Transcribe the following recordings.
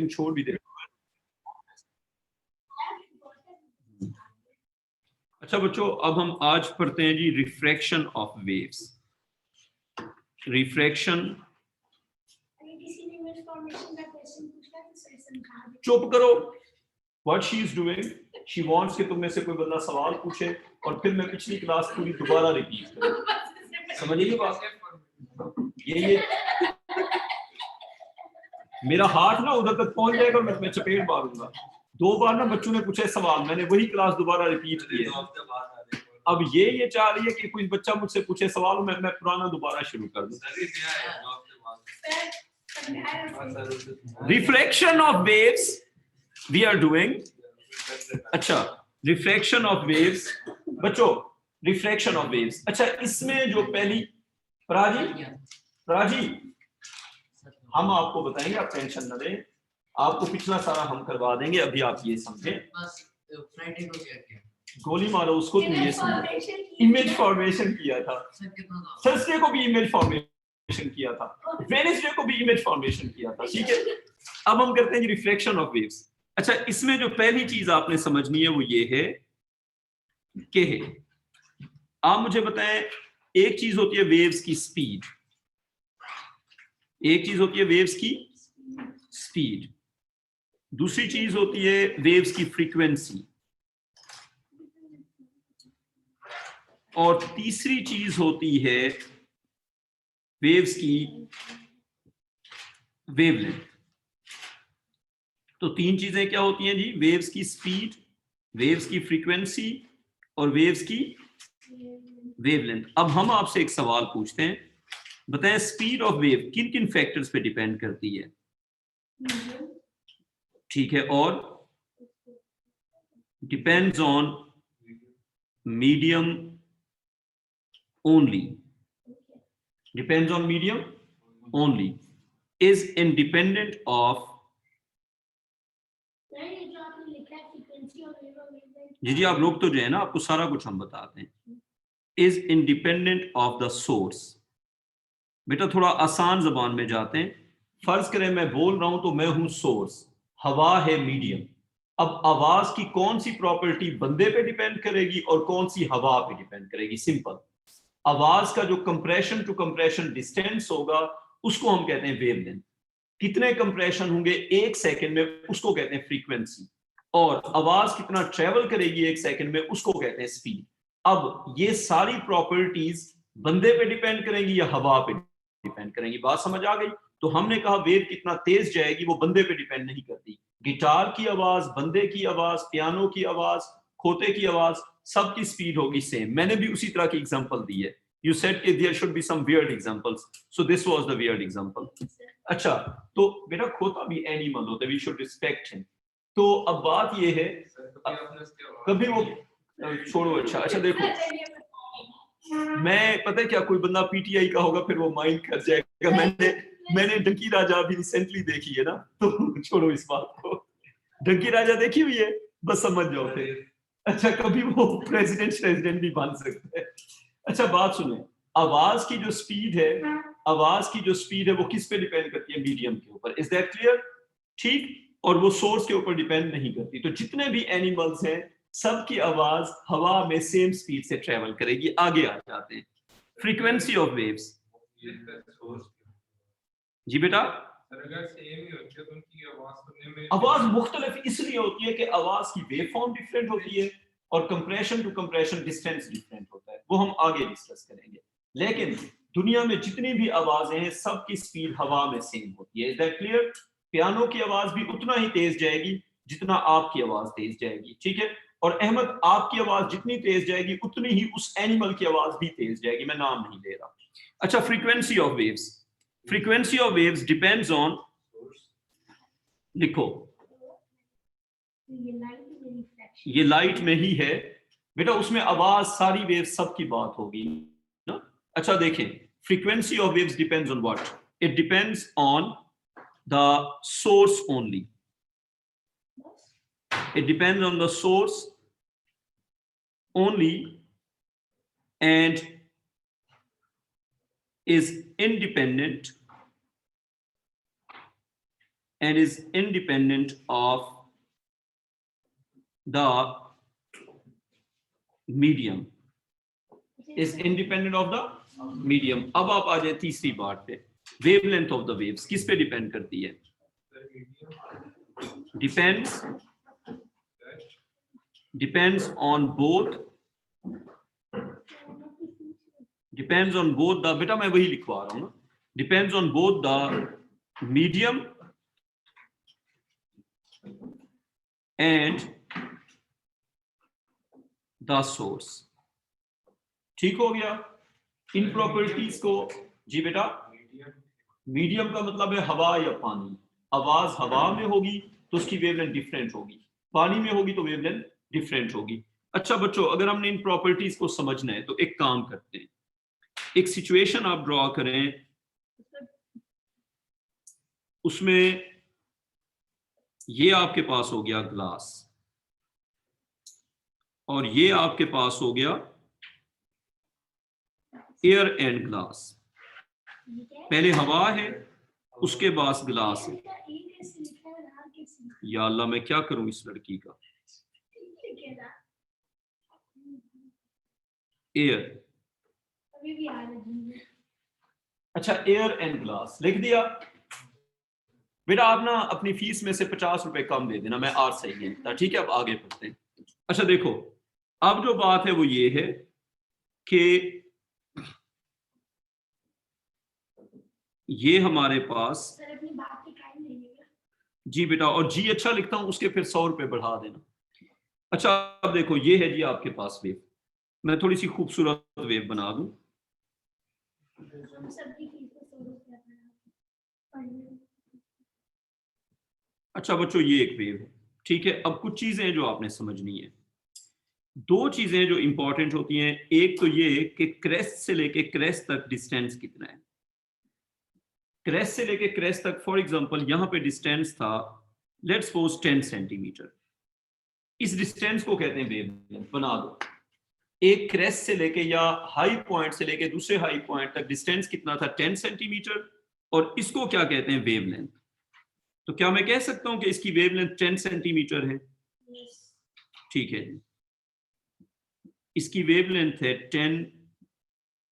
छोड़ भी दे। अच्छा बच्चों, अब हम आज पढ़ते हैं जी रिफ्रैक्शन ऑफ वेव्स। रिफ्रैक्शन, चुप करो। What she is doing, she wants कि तुम में से कोई बंदा सवाल पूछे और फिर मैं पिछली क्लास पूरी दोबारा रिपीट करूं। समझिए बात, ये मेरा हाथ ना उधर तक पहुंच जाएगा और मैं चपेट मारूंगा। 2 बार ना बच्चों ने पूछे सवाल, मैंने वही क्लास दोबारा रिपीट की है। अब ये चाह रही है कि कोई बच्चा मुझसे पूछे सवाल, मैं पुराना दोबारा शुरू कर दूं। Reflection of waves we are doing. अच्छा, रिफ्रैक्शन ऑफ वेव्स बच्चों, रिफ्रैक्शन ऑफ वेव्स। अच्छा, इसमें जो पहली राजी हम आपको बताएंगे, आप टेंशन न लें, आपको पिछला सारा हम करवा देंगे। अभी आप ये समझे, फ्राइडे को क्या किया, गोली मारो उसको, तुम ये समझो इमेज फॉर्मेशन किया था, थर्सडे को भी इमेज फॉर्मेशन किया था, वेडनेसडे को भी इमेज फॉर्मेशन किया था। ठीक है, अब हम करते हैं रिफ्लेक्शन ऑफ वेव्स। अच्छा, इसमें जो पहली चीज आपने समझनी है वो ये है कि आप मुझे बताएं, एक चीज होती है वेव्स की स्पीड, एक चीज होती है वेव्स की स्पीड, दूसरी चीज होती है वेव्स की फ्रीक्वेंसी, और तीसरी चीज होती है वेव्स की वेवलेंथ। तो 3 चीजें क्या होती हैं जी? वेव्स की स्पीड, वेव्स की फ्रीक्वेंसी और वेव्स की वेवलेंथ। अब हम आपसे एक सवाल पूछते हैं, बताएं स्पीड ऑफ वेव किन किन फैक्टर्स पे डिपेंड करती है? ठीक है, और depends on medium only, depends on medium only, is independent of, जी आप लोग तो जो है ना, आपको सारा कुछ हम बताते हैं, is independent of the source. बेटा थोड़ा आसान जबान में जाते हैं। फर्ज करें मैं बोल रहा हूं तो मैं हूं सोर्स, हवा है मीडियम। अब आवाज की कौन सी प्रॉपर्टी बंदे पे डिपेंड करेगी और कौन सी हवा पे डिपेंड करेगी? सिंपल, आवाज का जो कंप्रेशन टू कंप्रेशन डिस्टेंस होगा उसको हम कहते हैं वेवलेंथ। कितने कंप्रेशन होंगे 1 सेकंड में उसको कहते हैं फ्रीक्वेंसी, और आवाज कितना ट्रेवल करेगी 1 सेकंड में उसको कहते हैं स्पीड। अब ये सारी प्रॉपर्टीज बंदे पे डिपेंड करेंगी या हवा पे डिपेंड करेंगी? बात समझ आ गई? तो हमने कहा वेव कितना तेज जाएगी वो बंदे पे डिपेंड नहीं करती। गिटार की आवाज, बंदे की आवाज, पियानो की आवाज, खोते की आवाज, सबकी स्पीड होगी सेम। मैंने भी उसी तरह की एग्जांपल दी है। You said that there should be some weird examples, so this was the weird example. अच्छा, तो बेटा खोता भी एनिमल होता है, we should respect him. तो अब बात ये है, कभी वो छोड़ो। अच्छा देखो, मैं पता है क्या, कोई बंदा पीटीआई का होगा फिर वो माइंड कर जाएगा। मैंने डंकी राजा अभी रिसेंटली देखी है ना, तो छोड़ो इस बात को। डंकी राजा देखी हुई है, बस समझ जाओ फिर। अच्छा, कभी वो प्रेसिडेंट भी बन सकते हैं। अच्छा बात सुने, आवाज की जो स्पीड है, आवाज की जो स्पीड है वो किस पे डिपेंड करती है? मीडियम के ऊपर। Is that clear? ठीक, और वो सोर्स के ऊपर डिपेंड नहीं करती। तो जितने भी एनिमल्स हैं सबकी आवाज हवा में सेम स्पीड से ट्रेवल करेगी। आगे आ जाते हैं, फ्रीक्वेंसी ऑफ वेव्स। जी बेटा, आवाज मुख्तलिफ इसलिए होती है कि आवाज की वेव फॉर्म डिफरेंट होती है और compression to compression distance different होता है, वो हम आगे डिस्कस करेंगे। लेकिन दुनिया में जितनी भी आवाजें हैं सबकी स्पीड हवा में सेम होती है। Is that clear? पियानो की आवाज भी उतना ही तेज जाएगी जितना आपकी आवाज तेज जाएगी, ठीक है? और अहमद, आपकी आवाज जितनी तेज जाएगी उतनी ही उस एनिमल की आवाज भी तेज जाएगी, मैं नाम नहीं ले रहा। अच्छा, frequency of waves. Frequency of waves depends on, लिखो ये लाइट में ही है बेटा, उसमें आवाज सारी वेव सबकी बात होगी ना। अच्छा देखें, frequency of waves depends on what? It depends on the source only. It depends on the source only and is independent and is independent of the medium, is independent of the medium. अब आप आ जाए तीसरी बात पे, wavelength of the waves किस पे depend करती है? depends on both the, बेटा मैं वही लिखवा रहा हूं ना, depends on both the medium and the source. ठीक हो गया? इन प्रॉपर्टीज को जी बेटा, मीडियम का मतलब है हवा या पानी। आवाज हवा में होगी तो उसकी वेवलेंथ डिफरेंट होगी, पानी में होगी तो वेवलेंथ डिफरेंट होगी। अच्छा बच्चों, अगर हमने इन प्रॉपर्टीज को समझना है तो एक काम करते हैं, एक सिचुएशन आप ड्रॉ करें, उसमें ये आपके पास हो गया ग्लास और ये आपके पास हो गया एयर एंड ग्लास। पहले हवा है, उसके बाद ग्लास है। या अल्लाह, मैं क्या करूं इस लड़की का। एयर, अच्छा एयर एंड ग्लास लिख दिया बेटा। आप ना अपनी फीस में से 50 रुपए कम दे देना, मैं आर सही लिखता, ठीक है? अब आगे बढ़ते हैं। अच्छा देखो, अब जो बात है वो ये है कि ये हमारे पास जी बेटा, और जी अच्छा लिखता हूं उसके फिर 100 रुपए बढ़ा देना। अच्छा अब देखो, ये है जी आपके पास वेव, मैं थोड़ी सी खूबसूरत वेव बना दूं। अच्छा बच्चों, ये एक वेव है, ठीक है? अब कुछ चीजें जो आपने समझनी है, दो चीजें जो इंपॉर्टेंट होती हैं। एक तो ये कि क्रेस्ट से लेके क्रेस्ट तक डिस्टेंस कितना है। क्रेस्ट से लेके क्रेस्ट तक, फॉर एग्जांपल यहां पे डिस्टेंस था लेट्स सपोज 10 सेंटीमीटर। इस डिस्टेंस को कहते हैं वेवलेंथ। बना दो, एक क्रेस्ट से लेके या हाई पॉइंट से लेके दूसरे हाई पॉइंट तक डिस्टेंस कितना था? 10 सेंटीमीटर, और इसको क्या कहते हैं? वेवलेंथ। तो क्या मैं कह सकता हूं कि इसकी वेवलेंथ 10 सेंटीमीटर है? ठीक है जी, इसकी वेवलेंथ है 10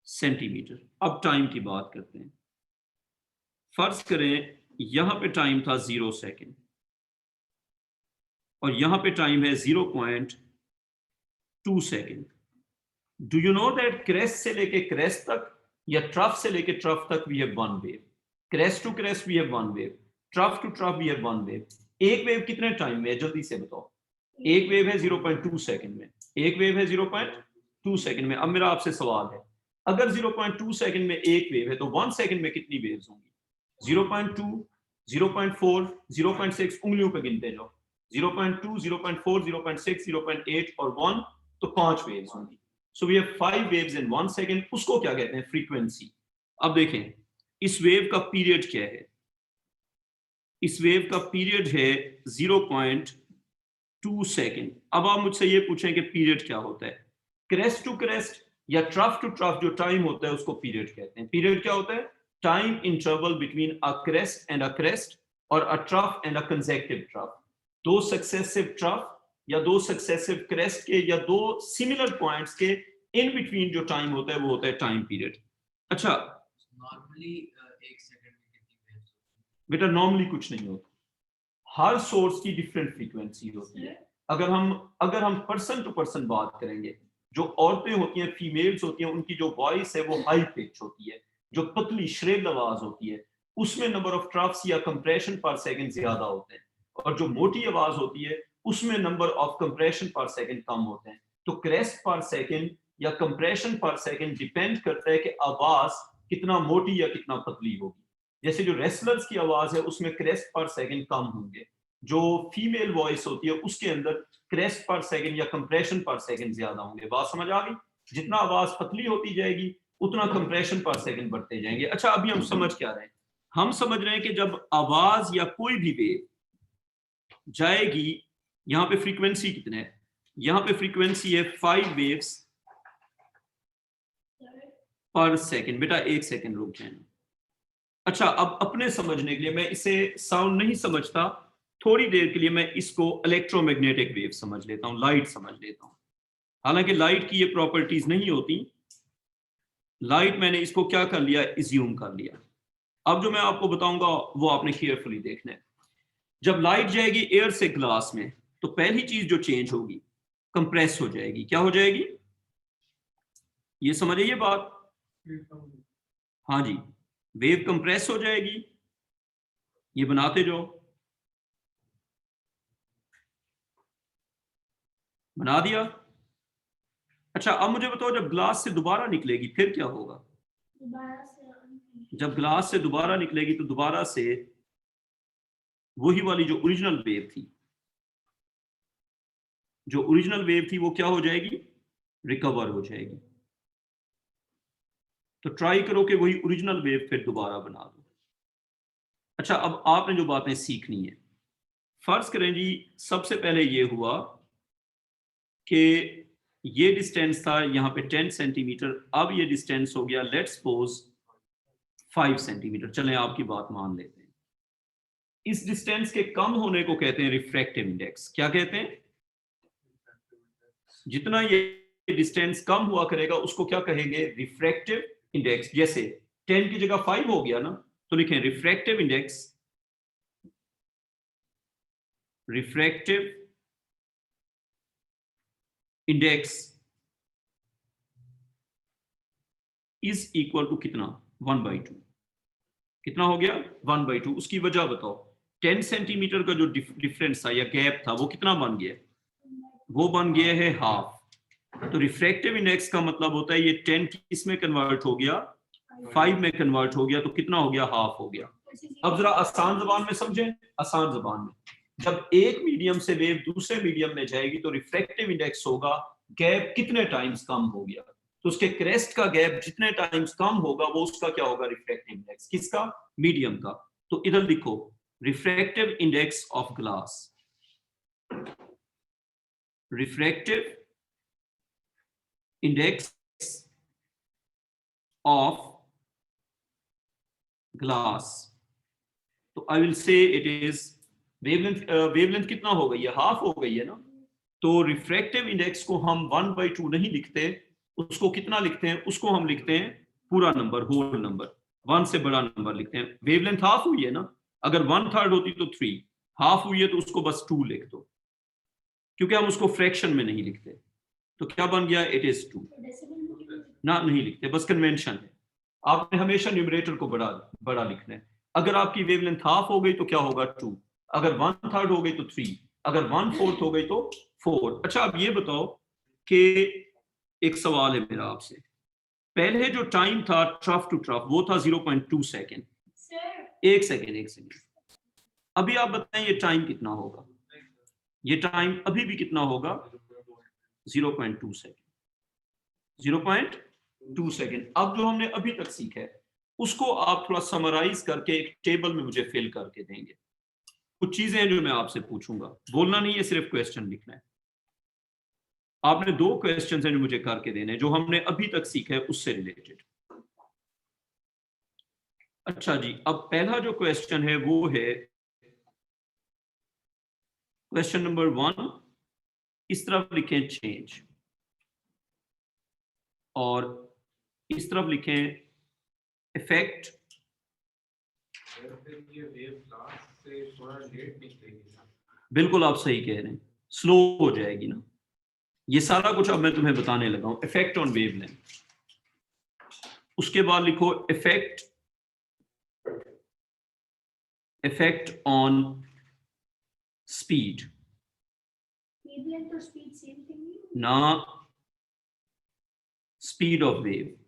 सेंटीमीटर। अब टाइम की बात करते हैं। फर्ज करें यहां पे टाइम था 0 सेकेंड और यहां पे टाइम है 0.2 second. Do you know that crest से लेके क्रेस्ट तक या ट्रफ से लेके ट्रफ तक we have one wave. Crest to crest we have one wave, trough to trough we have one wave. एक वेव कितने टाइम में है जल्दी से बताओ? एक वेव है 0.2 सेकेंड में, एक वेव है 0.2 सेकेंड में। अब मेरा आपसे सवाल है, अगर 0.2 सेकेंड में एक वेव है तो 1 सेकेंड में कितनी वेव्स होंगी? 0.2, 0.4, 0.6, उंगलियों पे गिनते जाओ। 0.2, 0.4, 0.6, 0.8 और 1, तो 5 वेव्स होंगी। So we have 5 waves in 1 second. उसको क्या कहते हैं? फ्रीक्वेंसी। अब देखें इस वेव का पीरियड क्या है। इस वेव का पीरियड है 0.2 सेकेंड। अब आप मुझसे ये पूछें कि पीरियड क्या होता है? क्रेस्ट टू क्रेस्ट या ट्रफ टू ट्रफ जो टाइम होता है उसको पीरियड कहते हैं। पीरियड क्या होता है? Time interval between a crest and a crest और a trough and a consecutive trough. दो सक्सेसिव ट्रफ या दो सक्सेसिव क्रेस्ट के या दो सिमिलर पॉइंट्स के इन बिटवीन जो टाइम होता है वो होता है टाइम पीरियड। अच्छा नॉर्मली 1 सेकंड में कितनी वेव्स? बेटा नॉर्मली कुछ नहीं होता, हर सोर्स की डिफरेंट फ्रीक्वेंसी होती है। अगर हम पर्सन टू पर्सन बात करेंगे, जो औरतें होती हैं, फीमेल्स होती हैं, उनकी जो वॉइस है वो हाई पिच होती है। जो पतली श्रेल आवाज होती है उसमें नंबर ऑफ ट्रफ्स या कंप्रेशन पर सेकंड ज्यादा होते हैं, और जो मोटी आवाज होती है उसमें नंबर ऑफ कंप्रेशन पर सेकंड कम होते हैं। तो क्रेस्ट पर सेकंड या कंप्रेशन पर सेकंड डिपेंड करता है कि आवाज कितना मोटी या कितना पतली होगी। जैसे जो रेसलर्स की आवाज है उसमें क्रेस्ट पर सेकंड कम होंगे, जो फीमेल वॉइस होती है उसके अंदर क्रेस्ट पर सेकंड या कंप्रेशन पर सेकंड ज्यादा होंगे। बात समझ आ गई? जितना आवाज पतली होती जाएगी उतना कंप्रेशन पर सेकंड बढ़ते जाएंगे। अच्छा अभी हम समझ क्या रहे हैं? हम समझ रहे हैं कि जब आवाज या कोई भी वेव जाएगी, यहां पे फ्रीक्वेंसी कितने है? यहां पे फ्रीक्वेंसी है 5 वेव्स पर सेकंड। बेटा 1 सेकंड रुक जाए। अच्छा, अब अपने समझने के लिए, मैं इसे साउंड नहीं समझता, थोड़ी देर के लिए मैं इसको इलेक्ट्रोमैग्नेटिक वेव समझ लेता हूँ, लाइट समझ लेता हूँ। हालांकि लाइट की ये प्रॉपर्टीज नहीं होती। लाइट मैंने इसको क्या कर लिया, इज्यूम कर लिया। अब जो मैं आपको बताऊंगा वो आपने केयरफुली देखना है। जब लाइट जाएगी एयर से ग्लास में, तो पहली चीज जो चेंज होगी, कंप्रेस हो जाएगी। क्या हो जाएगी, ये समझिए ये बात। हाँ जी, वेव कंप्रेस हो जाएगी। ये बनाते जाओ, बना दिया। अच्छा, अब मुझे बताओ, जब ग्लास से दोबारा निकलेगी फिर क्या होगा? जब ग्लास से दोबारा निकलेगी तो दोबारा से वही वाली जो ओरिजिनल वेव थी, वो क्या हो जाएगी, रिकवर हो जाएगी। तो ट्राई करो कि वही ओरिजिनल वेव फिर दोबारा बना दो। अच्छा, अब आपने जो बातें सीखनी है, फर्ज करें जी, सबसे पहले ये हुआ कि ये डिस्टेंस था यहाँ पे 10 सेंटीमीटर, अब ये डिस्टेंस हो गया लेट्स सपोज 5 सेंटीमीटर। चलें आपकी बात मान लेते हैं। इस डिस्टेंस के कम होने को कहते हैं रिफ्रैक्टिव इंडेक्स। क्या कहते हैं? जितना ये डिस्टेंस कम हुआ करेगा उसको क्या कहेंगे, रिफ्रैक्टिव इंडेक्स। जैसे 10 की जगह 5 हो गया ना, तो लिखें refractive index is equal to कितना, 1/2। कितना हो गया, 1/2। उसकी वजह बताओ। 10 सेंटीमीटर का जो डिफरेंस था या गैप था, वो कितना बन गया, वो बन गया है हाफ। तो रिफ्रैक्टिव इंडेक्स का मतलब होता है ये 10 किस में कन्वर्ट हो गया, 5 में कन्वर्ट हो गया, तो कितना हो गया, हाफ हो गया। अब जरा आसान जबान में समझें, आसान जबान में, जब एक मीडियम से वेव दूसरे मीडियम में जाएगी तो रिफ्रैक्टिव इंडेक्स होगा गैप कितने टाइम्स कम हो गया। तो उसके क्रेस्ट का गैप जितने टाइम्स कम होगा वो उसका क्या होगा, रिफ्रैक्टिव इंडेक्स। किसका, मीडियम का। तो इधर लिखो refractive index of glass, refractive index of glass. तो I will say it is wavelength कितना हो गई है, हाफ हो गई है ना। तो रिफ्रैक्टिव इंडेक्स को हम 1/2 नहीं लिखते, उसको कितना लिखते हैं, उसको हम लिखते हैं पूरा नंबर, होल नंबर, 1 से बड़ा नंबर लिखते हैं। वेवलेंथ हाफ हुई है ना, अगर 1/3 होती तो 3, हाफ हुई है तो उसको बस 2 लिख दो, क्योंकि हम उसको फ्रैक्शन में नहीं लिखते। तो क्या बन गया, इट इज 2 ना, नहीं लिखते, बस कन्वेंशन है। आपने हमेशा न्यूमरेटर को बड़ा लिखना है। अगर आपकी वेवलेंथ हाफ हो गई तो क्या होगा, 2। अगर 1/3 हो गई तो 3, अगर 1/4 हो गई तो 4। अच्छा, अब ये बताओ कि एक सवाल है मेरा आपसे, पहले जो टाइम था ट्रफ टू ट्रफ वो था 0.2 सेकेंड। एक सेकेंड, अभी आप बताएं ये टाइम कितना होगा, ये टाइम अभी भी कितना होगा, 0.2 सेकेंड, 0.2 सेकेंड। अब जो हमने अभी तक सीखा है उसको आप थोड़ा समराइज करके एक टेबल में मुझे फिल करके देंगे। कुछ चीजें हैं जो मैं आपसे पूछूंगा, बोलना नहीं है, सिर्फ क्वेश्चन लिखना है। आपने 2 क्वेश्चन हैं जो मुझे करके देने, जो हमने अभी तक सीखा है उससे रिलेटेड। अच्छा जी, अब पहला जो क्वेश्चन है वो है क्वेश्चन नंबर 1। इस तरफ लिखें चेंज और इस तरफ लिखें इफेक्ट। बिल्कुल आप सही कह रहे हैं, स्लो हो जाएगी ना। ये सारा कुछ अब मैं तुम्हें बताने लगा हूं, इफेक्ट ऑन वेवलेंथ। उसके बाद लिखो इफेक्ट ऑन स्पीड। वेवलेंथ और स्पीड सेम थिंग ना, स्पीड ऑफ वेव।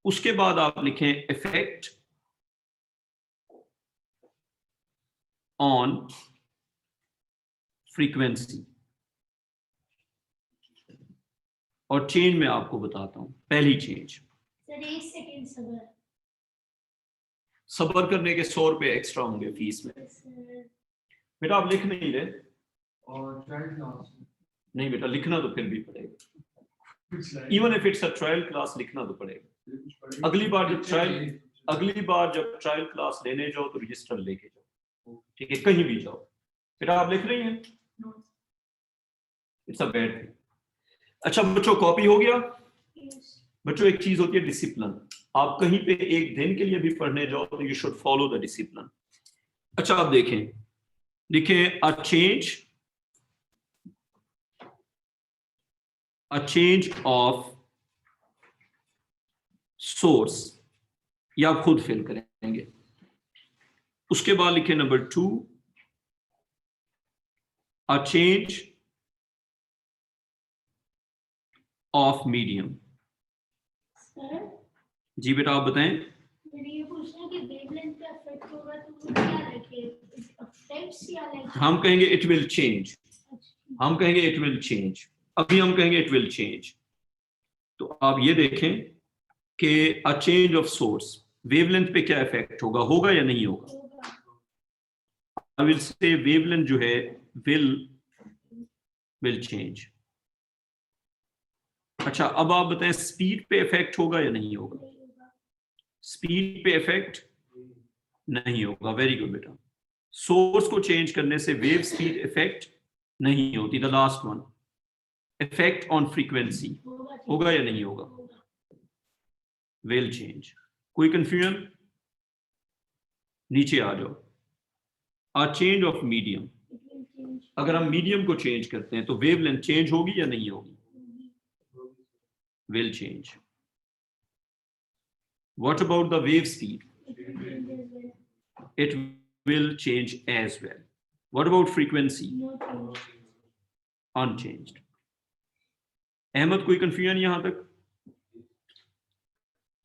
उसके बाद आप लिखें इफेक्ट ऑन फ्रीक्वेंसी। और चेंज मैं आपको बताता हूं। पहली चेंज, सर 1 सेकंड सबर करने के 100 रुपए एक्स्ट्रा होंगे फीस में। बेटा आप लिख नहीं रहे, और नहीं बेटा लिखना तो फिर भी पड़ेगा, even if it's a trial class लिखना तो पड़ेगा। अगली बार जब ट्रायल अगली बार जब ट्रायल क्लास लेने जाओ तो रजिस्टर लेके जाओ, ठीक है, कहीं भी जाओ। बेटा आप लिख रही हैं? It's a bad thing. अच्छा बच्चों, कॉपी हो गया? Yes. बच्चों एक चीज होती है डिसिप्लिन। आप कहीं पे एक दिन के लिए भी पढ़ने जाओ तो you should follow the discipline. अच्छा आप देखें, लिखें अ चेंज ऑफ सोर्स, या आप खुद फिल करेंगे। उसके बाद लिखें number 2, a change of medium. Sir, जी बेटा आप बताएं। मैंने ये पूछना कि वेवलेंथ पे अफेक्ट होगा तो वो क्या रखे, अफेक्ट्स या लाइक हम कहेंगे इट विल चेंज, हम कहेंगे इट विल चेंज, अभी हम कहेंगे इट विल चेंज। तो आप ये देखें कि a change of source wavelength पे क्या इफेक्ट होगा, होगा या नहीं होगा? आई विल से वेवलेंथ जो है विल चेंज। अच्छा अब आप बताएं स्पीड पे इफेक्ट होगा या नहीं होगा? स्पीड पे इफेक्ट नहीं होगा। वेरी गुड बेटा। सोर्स को चेंज करने से वेव स्पीड इफेक्ट नहीं होती। The last one, effect on frequency होगा या नहीं होगा? Will change. कोई कंफ्यूजन? नीचे आ जाओ। अ चेंज ऑफ मीडियम, अगर हम मीडियम को चेंज करते हैं तो वेवलेंथ चेंज होगी या नहीं होगी? Will change. What about the wave speed? It will change as well. What about frequency? Unchanged. Ahmad कोई कंफ्यूजन यहां तक?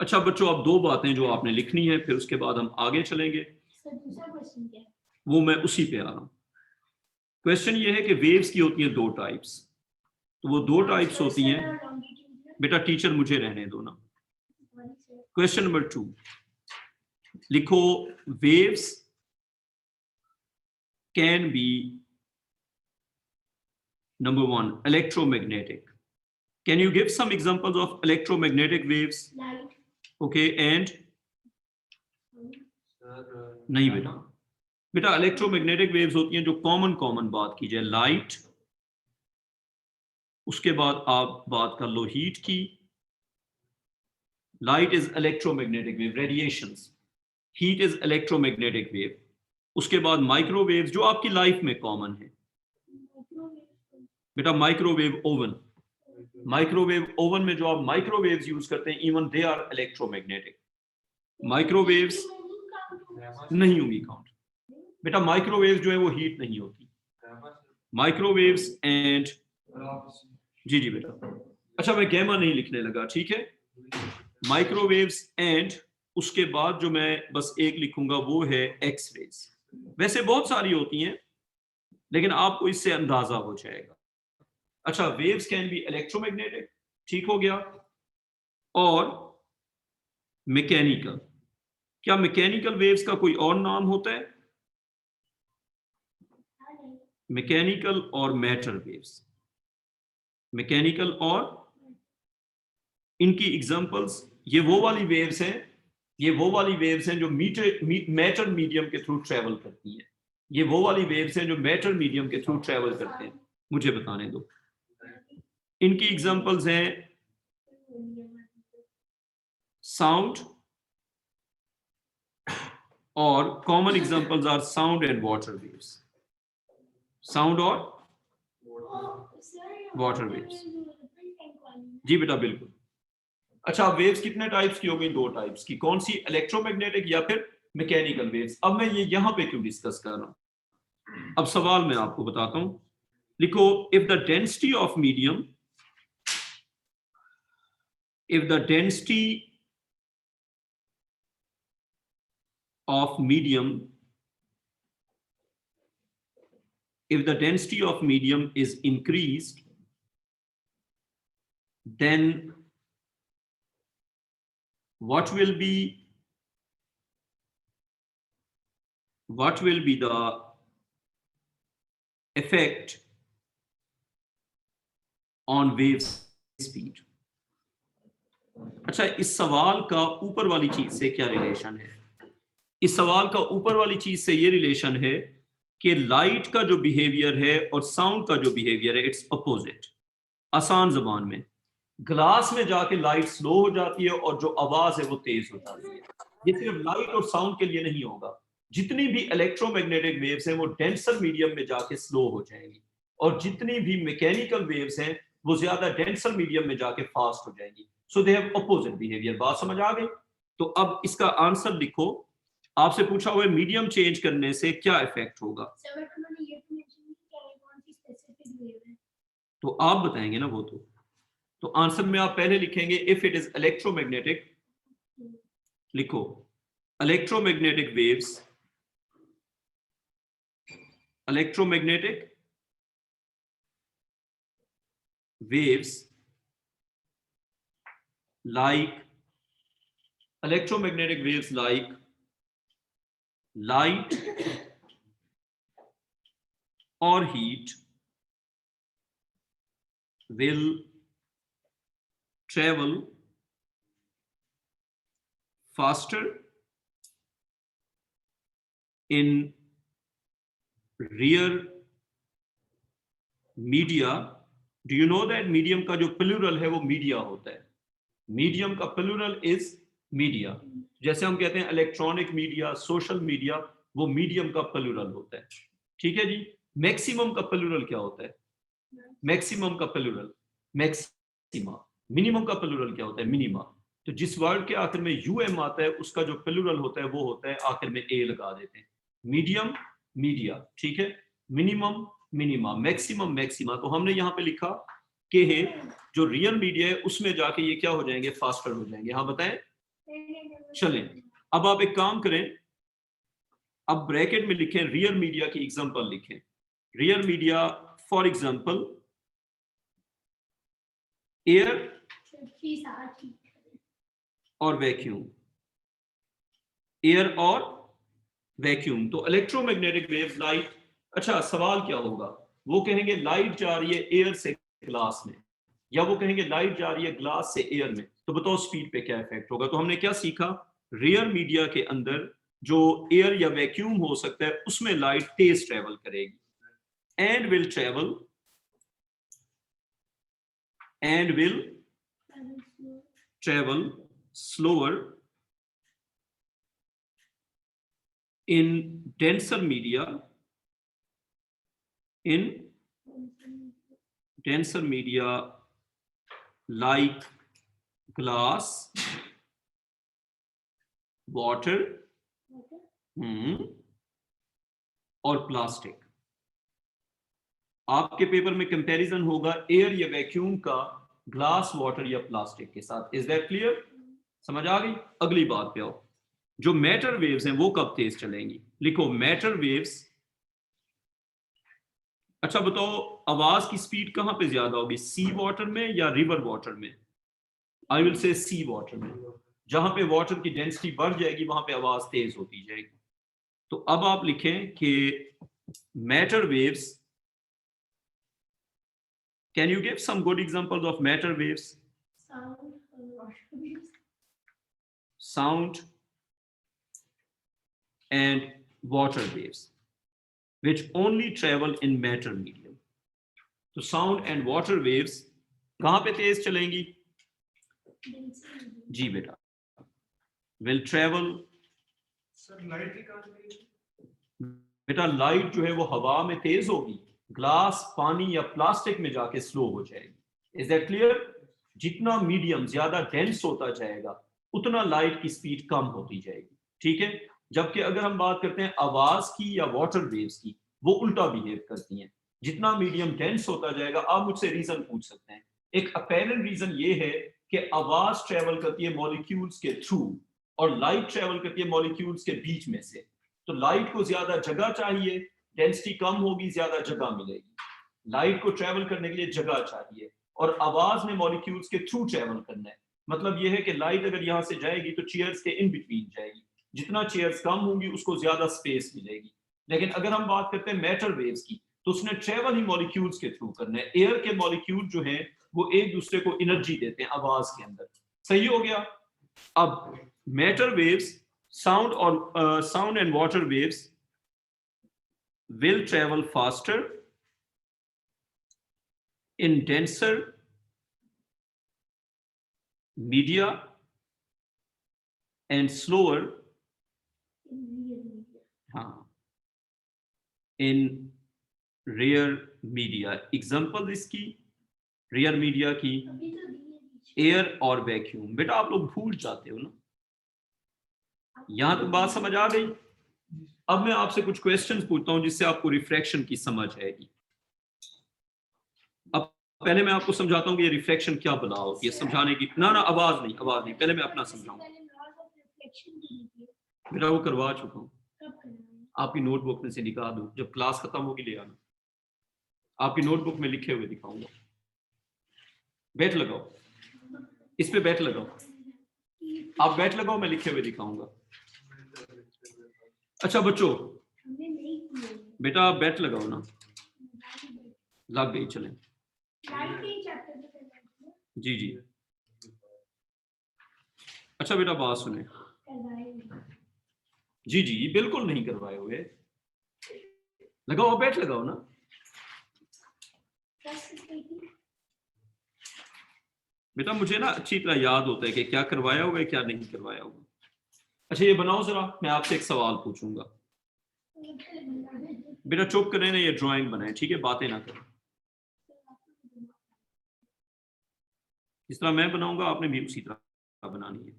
अच्छा बच्चों, अब 2 बातें जो आपने लिखनी है, फिर उसके बाद हम आगे चलेंगे। वो मैं उसी पे आ रहा हूं। क्वेश्चन ये है कि वेव्स की होती हैं 2 टाइप्स। तो वो 2 टाइप्स होती हैं। बेटा टीचर मुझे रहने दो ना। क्वेश्चन नंबर 2 लिखो, waves can be number 1 electromagnetic. Can you give some examples of electromagnetic waves? Light. Okay, and नहीं बेटा, बेटा इलेक्ट्रोमैग्नेटिक वेव्स होती हैं जो कॉमन बात की जाए, लाइट, उसके बाद आप बात कर लो हीट की। Light is electromagnetic wave, radiations. Heat is electromagnetic wave. उसके बाद माइक्रोवेव्स जो आपकी लाइफ में कॉमन है। बेटा माइक्रोवेव ओवन, माइक्रोवेव ओवन में जो आप माइक्रोवेव्स यूज करते हैं, even they are electromagnetic. Microwaves नहीं होंगी काउंट। बेटा माइक्रोवेव्स जो है वो हीट नहीं होती। माइक्रोवेव्स एंड जी जी बेटा, अच्छा मैं गैमा नहीं लिखने लगा, ठीक है। माइक्रोवेव्स एंड उसके बाद जो मैं बस एक लिखूंगा वो है एक्स रेज। वैसे बहुत सारी होती हैं लेकिन आपको इससे अंदाजा हो जाएगा। अच्छा, वेव्स कैन बी इलेक्ट्रोमैग्नेटिक, ठीक हो गया, और मैकेनिकल। क्या मैकेनिकल वेव्स का कोई और नाम होता है? मैकेनिकल और मैटर वेव्स। मैकेनिकल और इनकी एग्जांपल्स, ये वो वाली वेव्स हैं, ये वो वाली वेव्स हैं जो मैटर मीडियम के थ्रू ट्रेवल करती हैं। ये वो वाली वेव्स हैं जो मैटर मीडियम के थ्रू ट्रेवल करते हैं। मुझे बताने दो। इनकी एग्जांपल्स हैं साउंड, और common examples are sound and water waves. Sound और वाटर वेव्स। जी बेटा बिल्कुल। अच्छा, वेव्स कितने टाइप्स की हो गई? 2 टाइप्स की। कौन सी? इलेक्ट्रोमैग्नेटिक या फिर मैकेनिकल वेव्स। अब मैं ये यहां पे क्यों डिस्कस कर रहा हूं? अब सवाल मैं आपको बताता हूं। लिखो, if the density of medium, if the density of medium is increased, then what will be the effect on wave speed? अच्छा, इस सवाल का ऊपर वाली चीज से क्या रिलेशन है? इस सवाल का ऊपर वाली चीज से ये रिलेशन है कि लाइट का जो बिहेवियर है और साउंड का जो बिहेवियर है, इट्स अपोजिट। आसान जबान में, ग्लास में जाके लाइट स्लो हो जाती है और जो आवाज है वो तेज हो जाती है। ये सिर्फ लाइट और साउंड के लिए नहीं होगा, जितनी भी इलेक्ट्रोमैग्नेटिक वेव्स हैं वो डेंसर मीडियम में जाके स्लो हो जाएंगी, और जितनी भी मैकेनिकल वेव्स हैं वो ज्यादा डेंसर मीडियम में जाके फास्ट हो जाएंगी। सो दे हैव अपोजिट बिहेवियर। बात समझ आ गई? तो अब इसका आंसर लिखो। आपसे पूछा हुआ है मीडियम चेंज करने से क्या इफेक्ट होगा, सर बट उन्होंने ये तो मेंशन नहीं किया है कौन सी स्पेसिफिक वेव है। तो आप बताएंगे ना वो। तो आंसर में आप पहले लिखेंगे इफ इट इज इलेक्ट्रोमैग्नेटिक, लिखो electromagnetic waves, electromagnetic waves like light or heat will travel faster in rear media. Do you know that medium का जो प्लूरल है वो मीडिया होता है? मीडियम का प्लूरल इज मीडिया। जैसे हम कहते हैं इलेक्ट्रॉनिक मीडिया, सोशल मीडिया, वो मीडियम का प्लूरल होता है। ठीक है जी। मैक्सिमम का प्लूरल क्या होता है? मैक्सिमम का प्लूरल मैक्सिमा। मिनिमम का प्लूरल क्या होता है? मिनिमा। तो जिस वर्ड के आखिर में यूएम आता है उसका जो प्लूरल होता है वो होता है आखिर में ए लगा देते हैं। मीडियम मीडिया, ठीक है। Minimum minima, maximum maxima. तो हमने यहाँ पे लिखा कि है जो रियल मीडिया है उसमें जाके ये क्या हो जाएंगे? फास्टर हो जाएंगे। हाँ बताएं। चलें, अब आप एक काम करें, अब ब्रैकेट में लिखें रियल मीडिया की एग्जांपल लिखें। Real media for example air और वैक्यूम, एयर और वैक्यूम। तो इलेक्ट्रोमैग्नेटिक वेव्स लाइट। अच्छा, सवाल क्या होगा? वो कहेंगे लाइट जा रही है एयर से ग्लास में, या वो कहेंगे लाइट जा रही है ग्लास से एयर में। तो बताओ स्पीड पे क्या इफेक्ट होगा? तो हमने क्या सीखा? रियर मीडिया के अंदर जो एयर या वैक्यूम हो सकता है उसमें लाइट तेज ट्रेवल करेगी and will travel slower in denser media like glass, water और प्लास्टिक। आपके पेपर में कंपैरिजन होगा एयर या वैक्यूम का ग्लास, वाटर या प्लास्टिक के साथ। Is that clear? समझ आ गई? अगली बात पे आओ। जो मैटर वेव्स हैं वो कब तेज चलेंगी? लिखो मैटर वेव्स। अच्छा बताओ, आवाज की स्पीड कहां पे ज्यादा होगी, सी वाटर में या रिवर वाटर में? आई विल से सी वाटर में। जहां पे वाटर की डेंसिटी बढ़ जाएगी वहां पे आवाज तेज होती जाएगी। तो अब आप लिखें कि matter waves, can you give some good examples of matter waves? Sound and water waves which only travel in matter medium. तो sound and water waves कहां पे तेज चलेंगी? जी बेटा, will travel। सर लाइट की कहां चलेगी? बेटा लाइट जो है वो हवा में तेज होगी, ग्लास, पानी या प्लास्टिक में जाके स्लो हो जाएगी। Is that clear? जितना मीडियम ज्यादा डेंस होता जाएगा उतना लाइट की स्पीड कम होती जाएगी। ठीक है। जबकि अगर हम बात करते हैं आवाज की या वाटर वेव्स की, वो उल्टा बिहेव करती हैं। जितना मीडियम डेंस होता जाएगा, आप मुझसे रीजन पूछ सकते हैं। एक अपेरेंट रीजन ये है कि आवाज ट्रेवल करती है मॉलिक्यूल्स के थ्रू और लाइट ट्रेवल करती है मॉलिक्यूल्स के बीच में से। तो लाइट को ज्यादा जगह चाहिए, डेंसिटी कम होगी, ज्यादा जगह मिलेगी। लाइट को ट्रेवल करने के लिए जगह चाहिए और आवाज में मॉलिक्यूल्स के थ्रू ट्रेवल करना है। मतलब यह है कि लाइट अगर यहां से जाएगी तो चेयर्स के इन बिटवीन जाएगी, जितना चेयर्स कम होंगी उसको ज्यादा स्पेस मिलेगी। लेकिन अगर हम बात करते हैं मैटर वेव्स की, तो उसने ट्रेवल ही मॉलिक्यूल्स के थ्रू करना है। एयर के मॉलिक्यूल जो हैं वो एक दूसरे को एनर्जी देते हैं आवाज के अंदर। सही हो गया। अब matter waves, sound and water waves will travel faster in denser media and slower in rare media. Example इसकी रेयर मीडिया की एयर और वैक्यूम। बेटा आप लोग भूल जाते हो ना, यहां तक बात समझ आ गई। अब मैं आपसे कुछ क्वेश्चंस पूछता हूं जिससे आपको रिफ्रैक्शन की समझ आएगी। अब पहले मैं आपको समझाता हूं कि ये रिफ्रैक्शन क्या बला होती है, समझाने की ना आवाज नहीं, पहले मैं अपना समझाऊंगा। बेटा वो करवा चुका हूं, आपकी नोटबुक में से निकाल दूं, जब क्लास खत्म होगी ले आना, आपकी नोटबुक में लिखे हुए दिखाऊंगा। बैट लगाओ, इस पे बैट लगाओ, आप बैट लगाओ, मैं लिखे हुए दिखाऊंगा। अच्छा बच्चों, बेटा आप बैट लगाओ ना, लग गई, चलें। जी जी। अच्छा बेटा बात सुने, जी जी बिल्कुल नहीं करवाए हुए, लगाओ बैट लगाओ ना। बेटा मुझे ना अच्छी तरह याद होता है कि क्या करवाया हुआ है क्या नहीं करवाया हुआ। अच्छा ये बनाओ जरा, मैं आपसे एक सवाल पूछूंगा। बेटा चुप करें ना, ये ड्राइंग बनाए, ठीक है, बातें ना करें। इस तरह मैं बनाऊंगा, आपने भी उसी तरह बनानी है।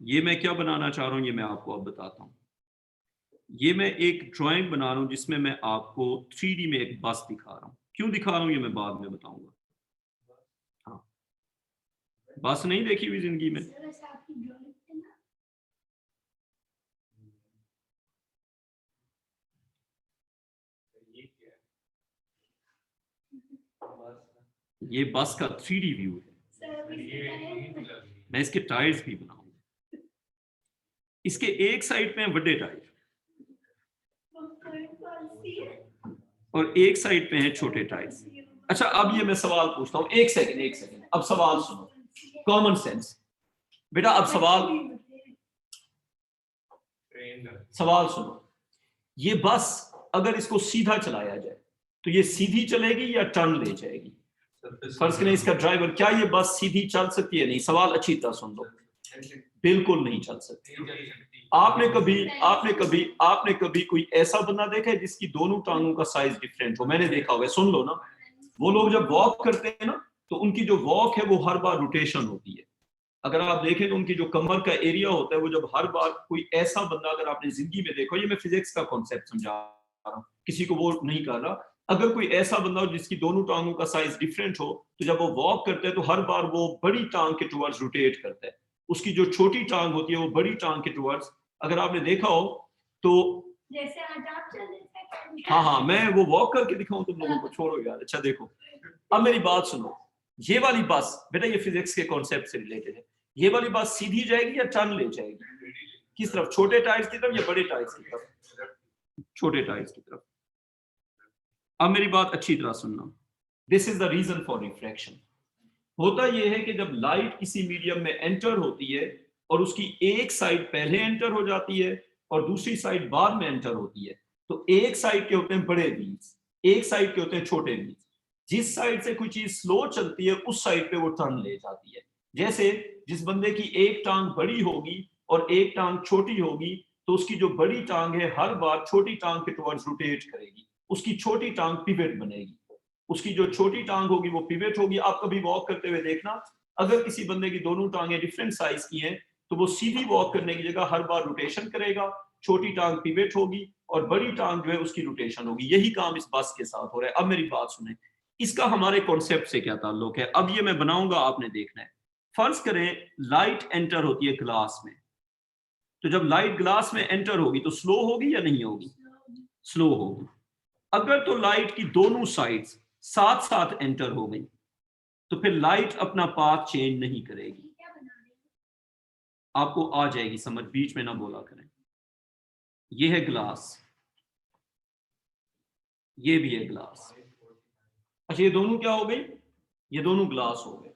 ये मैं क्या बनाना चाह रहा हूं ये मैं आपको अब बताता हूं। ये मैं एक ड्राइंग बना रहा हूं जिसमें मैं आपको 3D में एक बस दिखा रहा हूं। क्यों दिखा रहा हूं ये मैं बाद में बताऊंगा। हाँ, बस नहीं देखी हुई जिंदगी में? ये बस का 3D व्यू है। मैं इसके टायर्स भी बनाऊंगा। इसके एक साइड पे बड़े टायर और एक साइड पे हैं छोटे टायर्स। अच्छा अब ये मैं सवाल पूछता हूँ, एक सेकंड, अब सवाल सुनो, कॉमन सेंस। बेटा अब सवाल सुनो, ये बस अगर इसको सीधा चलाया जाए तो ये सीधी चलेगी या टर्न ले जाएगी? फर्ज करें इसका ड्राइवर, क्या ये बस सीधी चल सकती है? नहीं, सवाल अच्छी तरह सुन लो, बिल्कुल नहीं चल सकती। आपने कभी कोई ऐसा बंदा देखा है जिसकी दोनों टांगों का साइज डिफरेंट हो? मैंने देखा हुआ है, सुन लो ना। वो लोग जब वॉक करते हैं ना तो उनकी जो वॉक है वो हर बार रोटेशन होती है। अगर आप देखें तो उनकी जो कमर का एरिया होता है वो जब हर बार कोई ऐसा बंदा अगर आपने जिंदगी में देखो, ये मैं फिजिक्स का कॉन्सेप्ट समझा रहा हूँ, किसी को वो नहीं कर रहा, अगर कोई ऐसा बंदा हो जिसकी दोनों टांगों का साइज डिफरेंट हो तो जब वो वॉक करते हैं तो हर बार वो बड़ी टांग के टुवर्ड्स रोटेट करता है। उसकी जो छोटी टांग होती है वो बड़ी टांग के टुवर्ड्स, अगर आपने देखा हो तो जैसे आज आप चल रहे थे। हाँ मैं वो वॉक करके दिखाऊं तुम लोगों को, छोड़ो यार। अच्छा देखो अब मेरी बात सुनो, ये वाली बस, बेटा ये फिजिक्स के कॉन्सेप्ट से रिलेटेड है, ये वाली बस सीधी जाएगी या टर्न ले जाएगी? किस तरफ, छोटे टायर्स की तरफ या बड़े टायर्स की तरफ? छोटे टायर्स की तरफ। अब मेरी बात अच्छी तरह सुनना, this is the reason for refraction. होता यह है कि जब लाइट किसी मीडियम में एंटर होती है और उसकी एक साइड पहले एंटर हो जाती है और दूसरी साइड बाद में एंटर होती है, तो एक साइड के होते हैं बड़े व्हील्स, एक साइड के होते हैं छोटे व्हील्स। जिस साइड से कोई चीज स्लो चलती है उस साइड पे वो टर्न ले जाती है। जैसे जिस बंदे की एक टांग बड़ी होगी और एक टांग छोटी होगी तो उसकी जो बड़ी टांग है हर बार छोटी टांग के टुवर्ड्स रोटेट करेगी, उसकी छोटी टांग पिवट बनेगी, उसकी जो छोटी टांग होगी वो पिवट होगी। आप कभी वॉक करते हुए देखना, अगर किसी बंदे की दोनों टांगें डिफरेंट साइज की हैं तो वो सीधी वॉक करने की जगह हर बार रोटेशन करेगा, छोटी टांग पिवट होगी और बड़ी टांग जो है उसकी रोटेशन होगी। यही काम इस बस के साथ हो रहा है। अब मेरी बात सुने, इसका हमारे कॉन्सेप्ट से क्या ताल्लुक है? अब ये मैं बनाऊंगा, आपने देखना है। फर्ज करें लाइट एंटर होती है ग्लास में, तो जब लाइट ग्लास में एंटर होगी तो स्लो होगी या नहीं होगी? स्लो होगी। अगर तो लाइट की दोनों साइड्स साथ साथ एंटर हो गई तो फिर लाइट अपना पाथ चेंज नहीं करेगी। आपको आ जाएगी समझ, बीच में ना बोला करें। ये है ग्लास, ये भी है ग्लास, अच्छा ये दोनों क्या हो गई, ये दोनों ग्लास हो गए।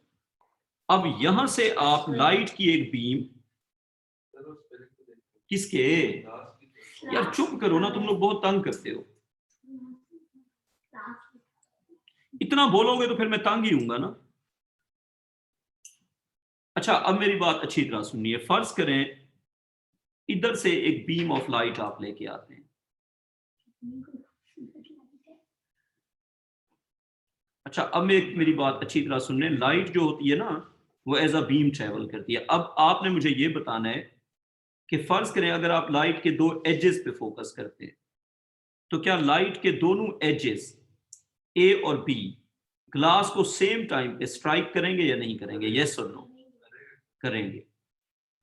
अब यहां से आप लाइट की एक बीम, किसके, यार चुप करो ना, तुम लोग बहुत तंग करते हो, इतना बोलोगे तो फिर मैं तंग ही हूंगा ना। अच्छा अब मेरी बात अच्छी तरह सुनिए, फर्ज करें इधर से एक बीम ऑफ लाइट आप लेके आते हैं, अच्छा अब मेरी बात अच्छी तरह सुनने, लाइट जो होती है ना वो एज अ बीम ट्रेवल करती है। अब आपने मुझे ये बताना है कि फर्ज करें अगर आप लाइट के दो एजेस पे फोकस करते हैं, तो क्या लाइट के दोनों एजेस ए और बी ग्लास को सेम टाइम पे स्ट्राइक करेंगे या नहीं करेंगे, यस और नो? करेंगे।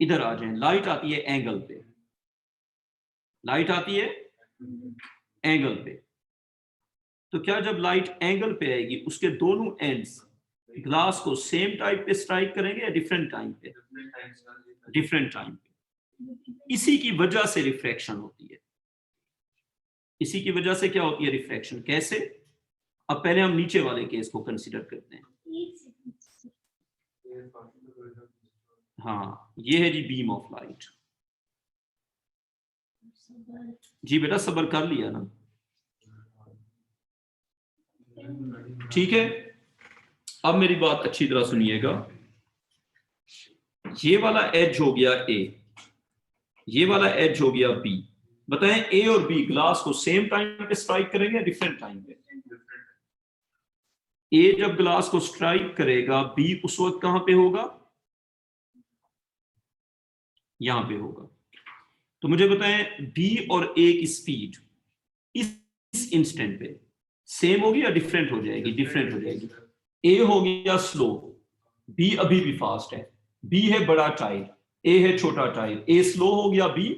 इधर आ जाएं, लाइट आती है एंगल पे, लाइट आती है एंगल पे, तो क्या जब लाइट एंगल पे आएगी उसके दोनों एंड्स ग्लास को सेम टाइप पे स्ट्राइक करेंगे या डिफरेंट टाइम पे? डिफरेंट टाइम पे। इसी की वजह से रिफ्रैक्शन होती है, इसी की वजह से क्या होती है रिफ्रैक्शन, कैसे? अब पहले हम नीचे वाले केस को कंसीडर करते हैं। हाँ ये है जी बीम ऑफ लाइट। जी बेटा सब्र कर लिया ना, ठीक है। अब मेरी बात अच्छी तरह सुनिएगा, ये वाला एज हो गया ए, ये वाला एज हो गया बी। बताएं ए और बी ग्लास को सेम टाइम पे स्ट्राइक करेंगे या डिफरेंट टाइम पे? ए जब ग्लास को स्ट्राइक करेगा बी उस वक्त कहां पे होगा, यहां पे होगा। तो मुझे बताएं बी और ए की स्पीड इस इंस्टेंट पे सेम होगी या डिफरेंट हो जाएगी? डिफरेंट हो जाएगी। ए हो गया स्लो, बी अभी भी फास्ट है। बी है बड़ा टायर, ए है छोटा टायर। ए स्लो हो गया, बी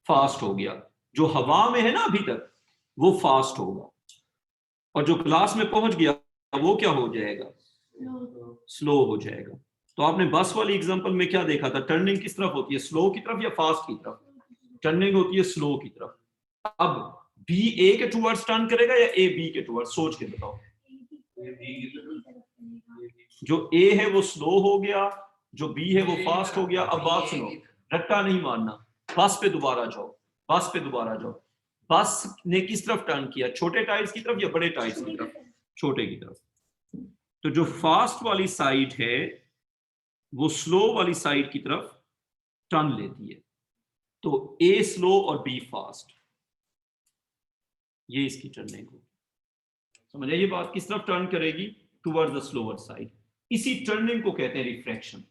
फास्ट हो गया। जो हवा में है ना अभी तक वो फास्ट होगा, और जो ग्लास में पहुंच गया वो क्या हो जाएगा, स्लो हो जाएगा। तो आपने बस वाली एग्जांपल में क्या देखा था, टर्निंग किस तरफ होती है, स्लो की तरफ या फास्ट की तरफ? टर्निंग होती है स्लो की तरफ। अब बी ए के टुवर्ड्स टर्न करेगा या ए बी के टुवर्ड्स, सोच के बताओ। जो ए है वो स्लो हो गया, जो बी है वो फास्ट हो गया। अब बात सुनो, रट्टा नहीं मारना, बस पे दोबारा जाओ, बस पे दोबारा जाओ। बस ने किस तरफ टर्न किया, छोटे टायर्स की तरफ या बड़े टायर्स की तरफ? छोटे की तरफ। तो जो फास्ट वाली साइड है वो स्लो वाली साइड की तरफ टर्न लेती है। तो ए स्लो और बी फास्ट, ये इसकी टर्निंग होगी। समझ आइए बात, किस तरफ टर्न करेगी, टुवर्ड्स द स्लोअर साइड। इसी टर्निंग को कहते हैं रिफ्रैक्शन,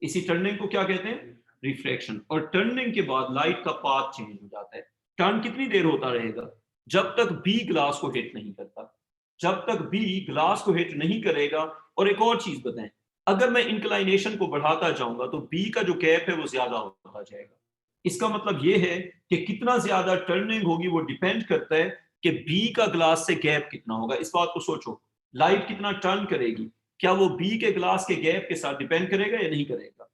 इसी टर्निंग को क्या कहते हैं, रिफ्रैक्शन। और टर्निंग के बाद लाइट का पाथ चेंज हो जाता है। टर्न कितनी देर होता रहेगा, जब तक बी ग्लास को हिट नहीं करता, जब तक बी ग्लास को हिट नहीं करेगा। और एक और चीज बताएं, अगर मैं इंक्लाइनेशन को बढ़ाता जाऊंगा तो बी का जो गैप है वो ज्यादा होता जाएगा। इसका मतलब ये है कि कितना ज्यादा टर्निंग होगी वो डिपेंड करता है कि बी का ग्लास से गैप कितना होगा। इस बात को सोचो, लाइट कितना टर्न करेगी, क्या वो बी के ग्लास के गैप के साथ डिपेंड करेगा या नहीं करेगा?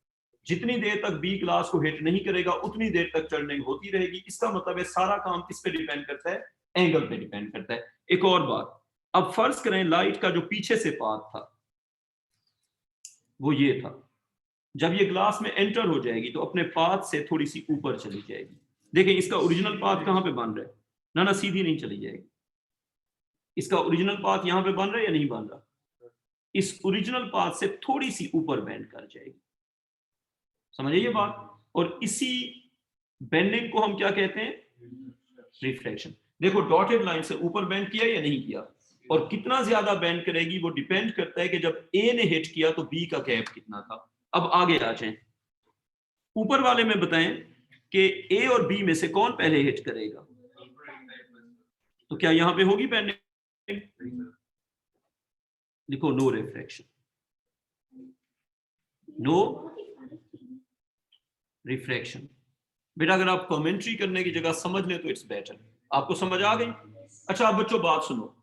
जितनी देर तक बी ग्लास को हिट नहीं करेगा उतनी देर तक टर्निंग होती रहेगी। इसका मतलब है सारा काम किस पे डिपेंड करता है, एंगल पे डिपेंड करता है। एक और बात, अब फर्ज करें लाइट का जो पीछे से पाथ था वो ये था, जब ये ग्लास में एंटर हो जाएगी तो अपने पाथ से थोड़ी सी ऊपर चली जाएगी। देखें इसका ओरिजिनल पाथ कहां पे बन रहा है, ना सीधी नहीं चली जाएगी। इसका ओरिजिनल पाथ यहां पे बन रहा है या नहीं बन रहा, इस ओरिजिनल पाथ से थोड़ी सी ऊपर बेंड कर जाएगी। समझिए ये बात। और इसी बेंडिंग को हम क्या कहते हैं, रिफ्रैक्शन। देखो डॉटेड लाइन से ऊपर बेंड किया या नहीं किया, और कितना ज्यादा बेंड करेगी वो डिपेंड करता है कि जब ए ने हिट किया तो बी का गैप कितना था। अब आगे आ जाएं, ऊपर वाले में बताएं कि ए और बी में से कौन पहले हिट करेगा, तो क्या यहां पे होगी बेंडिंग? लिखो नो रिफ्रैक्शन, नो रिफ्रैक्शन। बेटा अगर आप कमेंट्री करने की जगह समझ लें तो इट्स बेटर। आपको समझ आ गई? अच्छा अब बच्चों बात सुनो,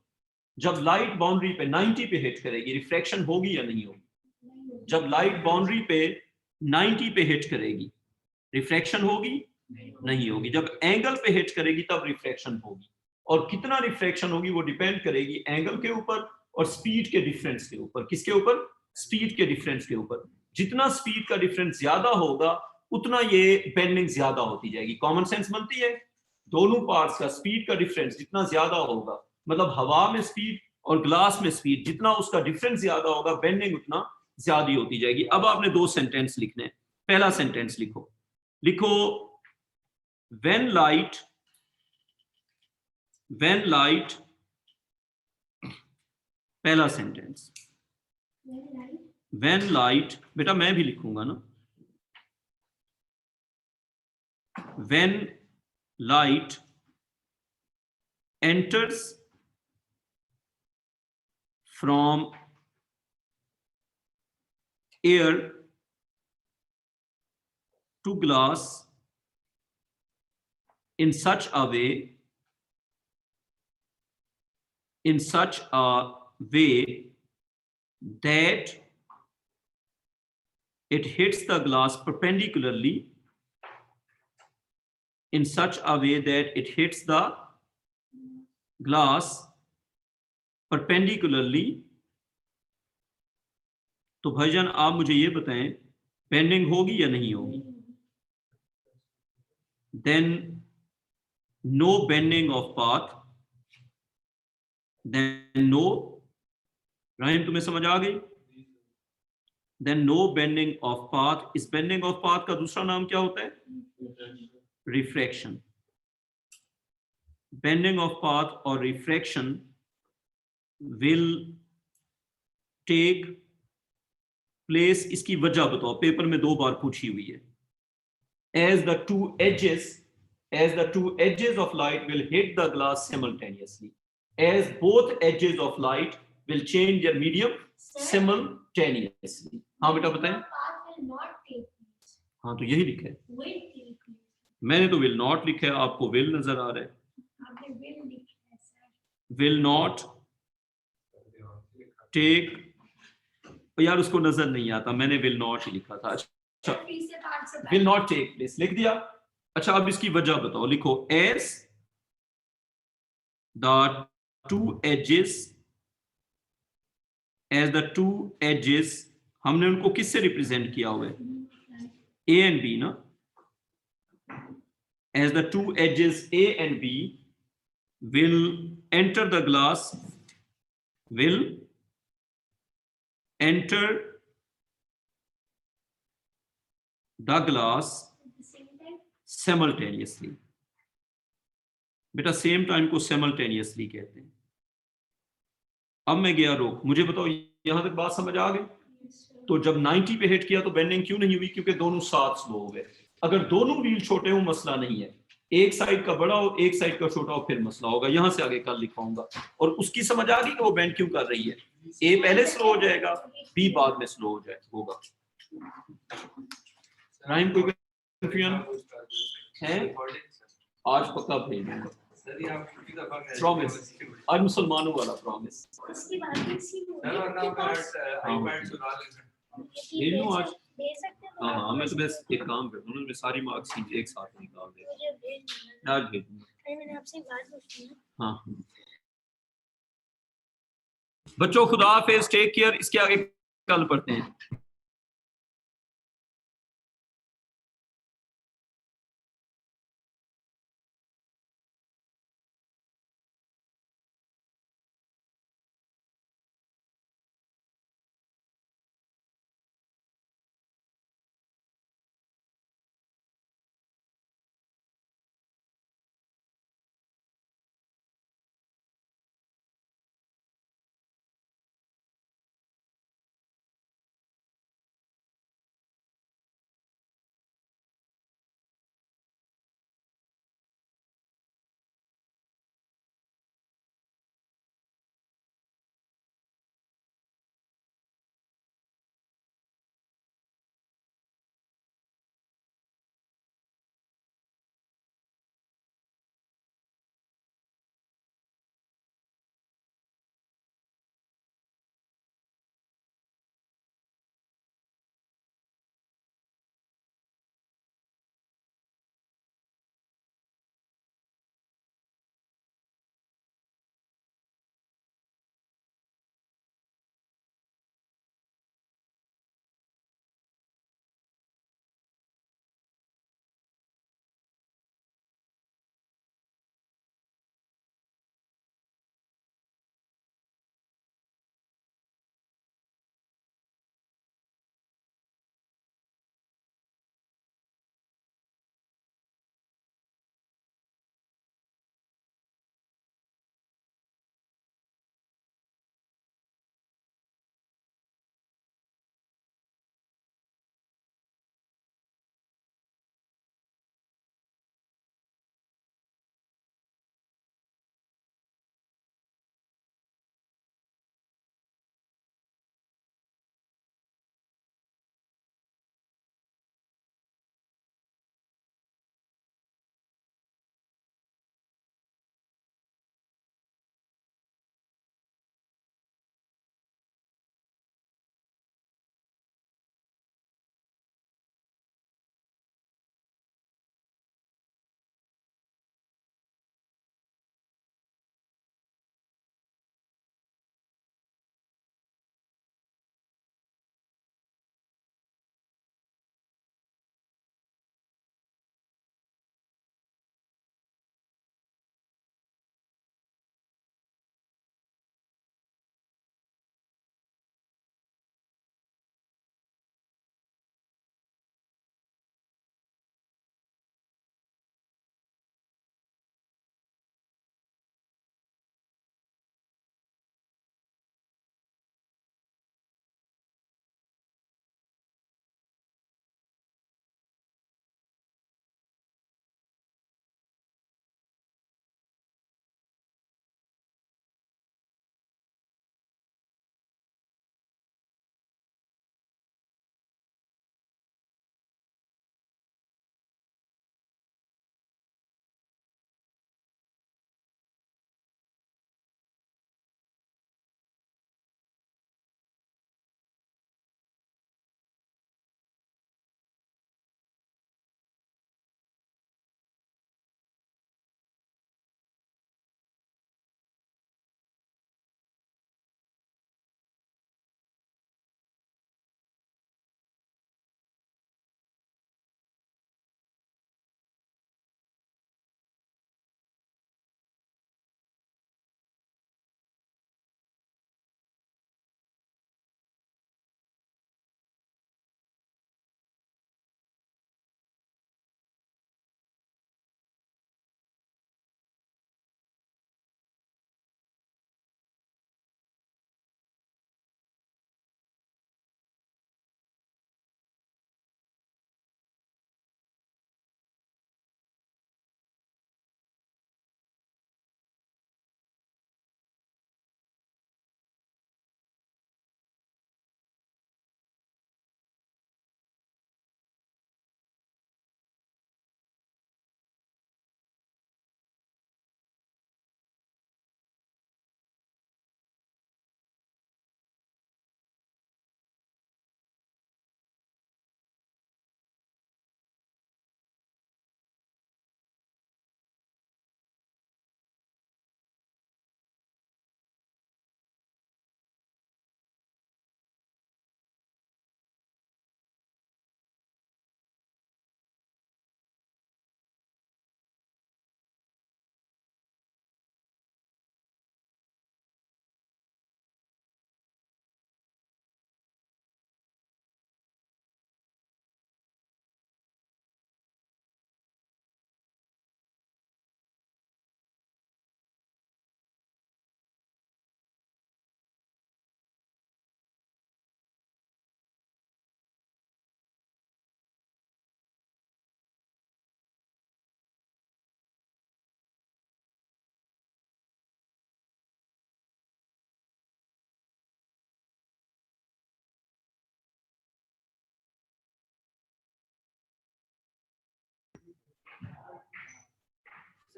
जब लाइट बाउंड्री पे 90 पे हिट करेगी रिफ्रैक्शन होगी या नहीं होगी? जब लाइट बाउंड्री पे 90 पे हिट करेगी रिफ्रैक्शन होगी? नहीं होगी। जब एंगल पे हिट करेगी तब रिफ्रैक्शन होगी। और कितना रिफ्रैक्शन होगी वो डिपेंड करेगी एंगल के ऊपर और स्पीड के डिफरेंस के ऊपर। किसके ऊपर? स्पीड के डिफरेंस के ऊपर। जितना स्पीड का डिफरेंस ज्यादा होगा उतना ये बेंडिंग ज्यादा होती जाएगी। कॉमन सेंस बनती है। दोनों पार्ट्स का स्पीड का डिफरेंस जितना ज्यादा होगा, मतलब हवा में स्पीड और ग्लास में स्पीड, जितना उसका डिफरेंस ज्यादा होगा बेंडिंग उतना ज्यादा होती जाएगी। अब आपने दो सेंटेंस लिखने हैं। पहला सेंटेंस लिखो, लिखो when light पहला सेंटेंस when light, बेटा मैं भी लिखूंगा ना, when light enters from air to glass in such a way that it hits the glass perpendicularly, in such a way that it hits the glass perpendicularly। तो भाईजान आप मुझे ये बताएं बेंडिंग होगी या नहीं होगी? then no bending of path, then no, Rahim तुम्हें समझ आ गई? then no bending of path। इस bending of path का दूसरा नाम क्या होता है? refraction। bending of path और refraction will take place। इसकी वजह बताओ, पेपर में 2 बार पूछी हुई है। as the two edges of light will hit the glass simultaneously, as both edges of light will change their medium simultaneously। हाँ बेटा बताएं। हाँ तो यही लिखा है। मैंने तो will not लिखा है, आपको will नजर आ रहा है। will not take, यार उसको नजर नहीं आता, मैंने will not ही लिखा था। अच्छा will not take place लिख दिया। अच्छा अब इसकी वजह बताओ, लिखो as the two edges, हमने उनको किससे रिप्रेजेंट किया हुआ है? A and B ना। as the two edges A and B will enter the glass, will enter the glass simultaneously। बेटा सेम टाइम को simultaneously कहते हैं। अब मैं गया रोक, मुझे बताओ यहां तक बात समझ आ गई? तो जब 90 पे हिट किया तो बेंडिंग क्यों नहीं हुई? क्योंकि दोनों साथ स्लो हो गए। अगर दोनों व्हील छोटे हो मसला नहीं है, एक साइड का बड़ा हो एक साइड का छोटा हो फिर मसला होगा। यहां से आगे कल लिखवाऊंगा। और उसकी समझ आ गई कि वो बेंड क्यों कर रही है। ए पहले स्लो हो जाएगा, बी बाद में स्लो हो जाएगा। राइम कोई कंफ्यूजन है? आज पक्का भेज दूंगा, प्रॉमिस। आज मुसलमानों वाला प्रॉमिस। आज हाँ हाँ मैं तो बस एक काम कर दूँ, मैं सारी मार्क्स एक साथ निकाल दे। आज भेज दूंगा। मैंने आपसे एक बात पूछनी है। हाँ बच्चों खुदा हाफिज, टेक केयर। इसके आगे कल पढ़ते हैं।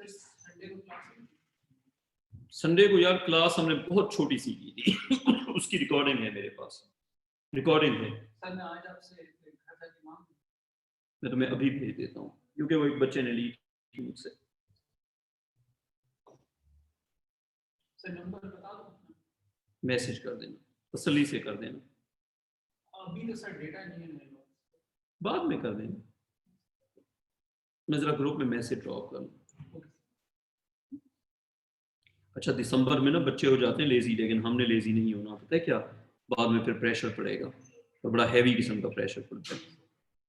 सर संडे को क्लास है? संडे को यार क्लास हमने बहुत छोटी सी की थी उसकी रिकॉर्डिंग है मेरे पास, रिकॉर्डिंग है, सर मैं आज आपसे घर जाके मांग लूं। मैं तुम्हें अभी भेज देता हूँ क्योंकि वो एक बच्चे ने ली थी मुझसे। सर नंबर बता दो अपना। मैसेज कर देना, तसल्ली से कर देना, अभी तो सर डेटा नहीं है मेरे पास। बाद में कर देना, मैं जरा ग्रुप में मैसेज ड्रॉप कर लूँ। अच्छा दिसंबर में ना बच्चे हो जाते हैं लेजी, लेकिन हमने लेजी नहीं होना, पता है क्या, बाद में फिर प्रेशर पड़ेगा, तो बड़ा हैवी किस्म का प्रेशर पड़ता है।